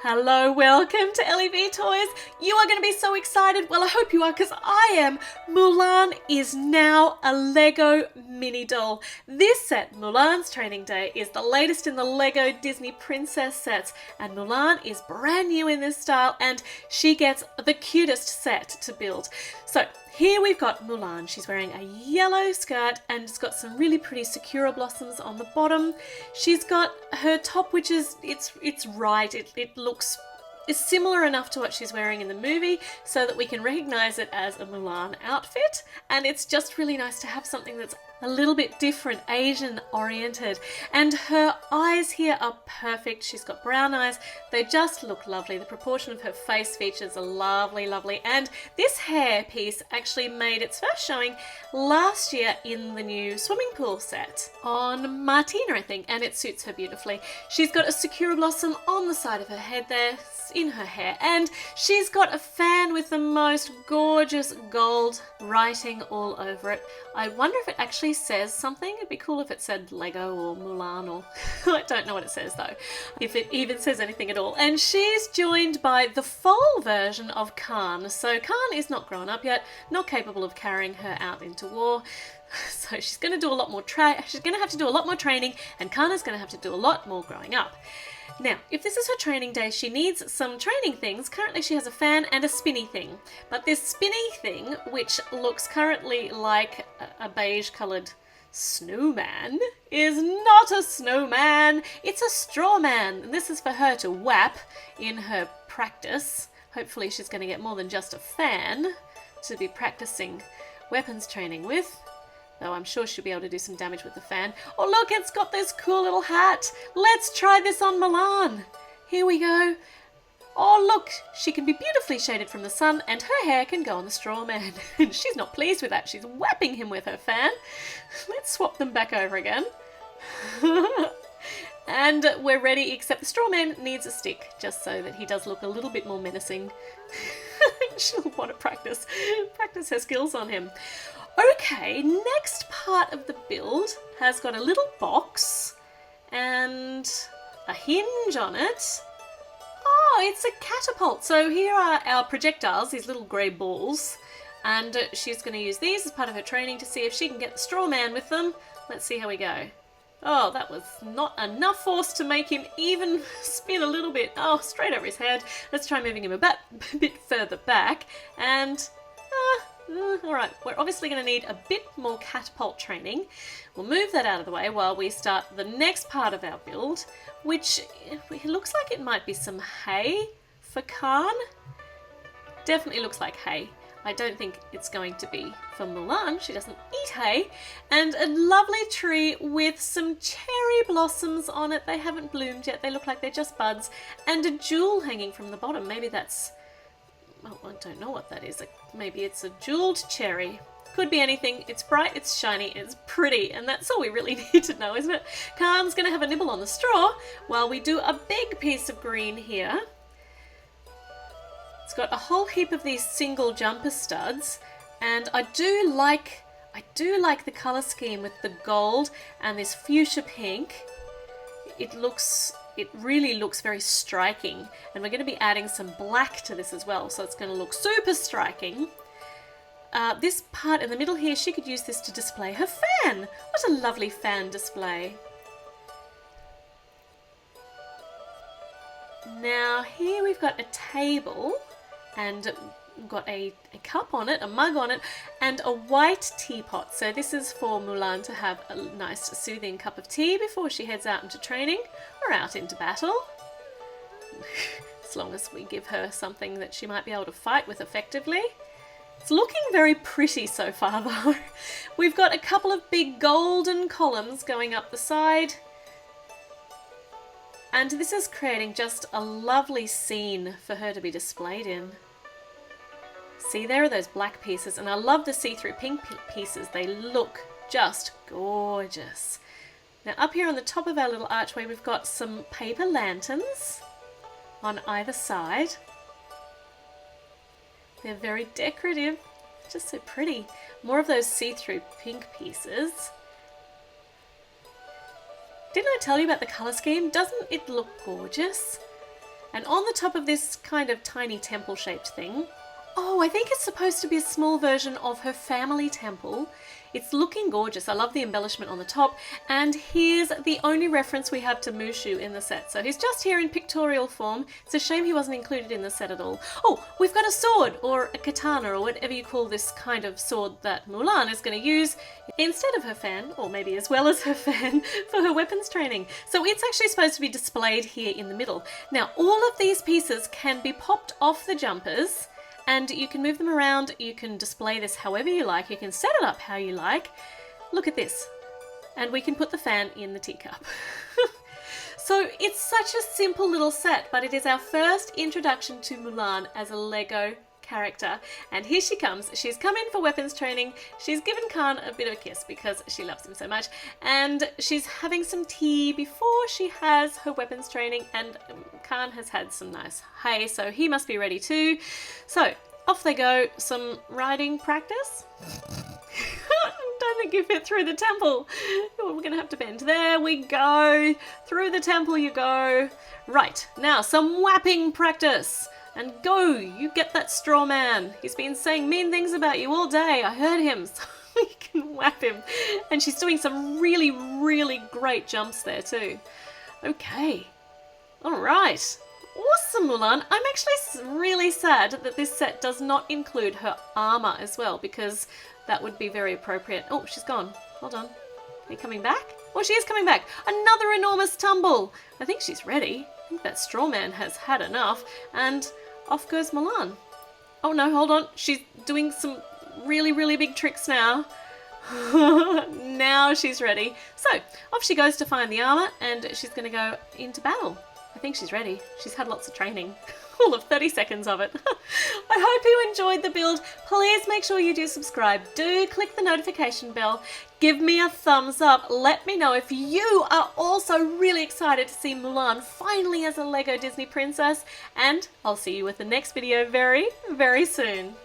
Hello, welcome to LEV Toys. You are going to be so excited. Well, I hope you are because I am. Mulan is now a Lego mini doll. This set, Mulan's Training Day, is the latest in the Lego Disney Princess sets. And Mulan is brand new in this style and she gets the cutest set to build. So here we've got Mulan. She's wearing a yellow skirt and it's got some really pretty Sakura blossoms on the bottom. She's got her top, which is, it's right. It looks is similar enough to what she's wearing in the movie so that we can recognize it as a Mulan outfit. And it's just really nice to have something that's a little bit different, Asian oriented. And her eyes here are perfect. She's got brown eyes. They just look lovely. The proportion of her face features are lovely, lovely. And this hair piece actually made its first showing last year in the new swimming pool set on Martina, I think, and it suits her beautifully. She's got a Sakura blossom on the side of her head there, in her hair, and she's got a fan with the most gorgeous gold writing all over it. I wonder if it actually says something. It'd be cool if it said Lego or Mulan or I don't know what it says though, if it even says anything at all. And she's joined by the foal version of Khan. So Khan is not grown up yet, not capable of carrying her out into war. So she's going to do a lot more she's going to have to do a lot more training, and Kana's going to have to do a lot more growing up. Now, if this is her training day, she needs some training things. Currently she has a fan and a spinny thing. But this spinny thing, which looks currently like a beige coloured snowman, is not a snowman. It's a straw man. And this is for her to whap in her practice. Hopefully she's going to get more than just a fan to be practicing weapons training with. Though I'm sure she'll be able to do some damage with the fan. Oh look, it's got this cool little hat. Let's try this on Milan. Here we go. Oh look, she can be beautifully shaded from the sun and her hair can go on the straw man. And she's not pleased with that. She's whapping him with her fan. Let's swap them back over again. And we're ready, except the straw man needs a stick, just so that he does look a little bit more menacing. She'll want to practice her skills on him. Okay, next part of the build has got a little box and a hinge on it. Oh, it's a catapult. So here are our projectiles, these little grey balls, and she's going to use these as part of her training to see if she can get the straw man with them. Let's see how we go. Oh, that was not enough force to make him even spin a little bit. Oh, straight over his head. Let's try moving him a bit further back and... Alright, we're obviously going to need a bit more catapult training. We'll move that out of the way while we start the next part of our build, which it looks like it might be some hay for Khan. Definitely looks like hay. I don't think it's going to be for Mulan. She doesn't eat hay. And a lovely tree with some cherry blossoms on it. They haven't bloomed yet. They look like they're just buds. And a jewel hanging from the bottom. Maybe that's... Oh, I don't know what that is. Maybe it's a jeweled cherry. Could be anything. It's bright, it's shiny, it's pretty, and that's all we really need to know, isn't it? Khan's going to have a nibble on the straw while we do a big piece of green here. It's got a whole heap of these single jumper studs, and I do like the colour scheme with the gold and this fuchsia pink. It really looks very striking, and we're going to be adding some black to this as well, so it's going to look super striking. This part in the middle here, she could use this to display her fan. What a lovely fan display. Now here we've got a table, and we've got a cup on it, a mug on it, and a white teapot. So this is for Mulan to have a nice soothing cup of tea before she heads out into training or out into battle. As long as we give her something that she might be able to fight with effectively. It's looking very pretty so far though. We've got a couple of big golden columns going up the side. And this is creating just a lovely scene for her to be displayed in. See, there are those black pieces, and I love the see-through pink pieces. They look just gorgeous. Now up here on the top of our little archway, we've got some paper lanterns on either side. They're very decorative, just so pretty. More of those see-through pink pieces. Didn't I tell you about the colour scheme? Doesn't it look gorgeous? And on the top of this kind of tiny temple-shaped thing, oh, I think it's supposed to be a small version of her family temple. It's looking gorgeous. I love the embellishment on the top. And here's the only reference we have to Mushu in the set. So he's just here in pictorial form. It's a shame he wasn't included in the set at all. Oh, we've got a sword, or a katana, or whatever you call this kind of sword that Mulan is going to use instead of her fan, or maybe as well as her fan, for her weapons training. So it's actually supposed to be displayed here in the middle. Now, all of these pieces can be popped off the jumpers, and you can move them around, you can display this however you like, you can set it up how you like. Look at this. And we can put the fan in the teacup. So it's such a simple little set, but it is our first introduction to Mulan as a Lego character. And here she comes. She's come in for weapons training. She's given Khan a bit of a kiss because she loves him so much. And she's having some tea before she has her weapons training. And Khan has had some nice hay, so he must be ready too. So off they go. Some riding practice. Don't think you fit through the temple. We're going to have to bend. There we go. Through the temple you go. Right, now some whapping practice. And go, you get that straw man. He's been saying mean things about you all day. I heard him, so you can whap him. And she's doing some really, really great jumps there too. Okay, all right. Awesome, Mulan. I'm actually really sad that this set does not include her armor as well, because that would be very appropriate. Oh, she's gone. Hold on. Are you coming back? Oh, she is coming back. Another enormous tumble. I think she's ready. I think that straw man has had enough. And off goes Milan. Oh no, hold on. She's doing some really, really big tricks now. Now she's ready. So off she goes to find the armor, and she's going to go into battle. I think she's ready. She's had lots of training. All of 30 seconds of it. I hope you enjoyed the build. Please make sure you do subscribe. Do click the notification bell. Give me a thumbs up. Let me know if you are also really excited to see Mulan finally as a Lego Disney princess. And I'll see you with the next video very, very soon.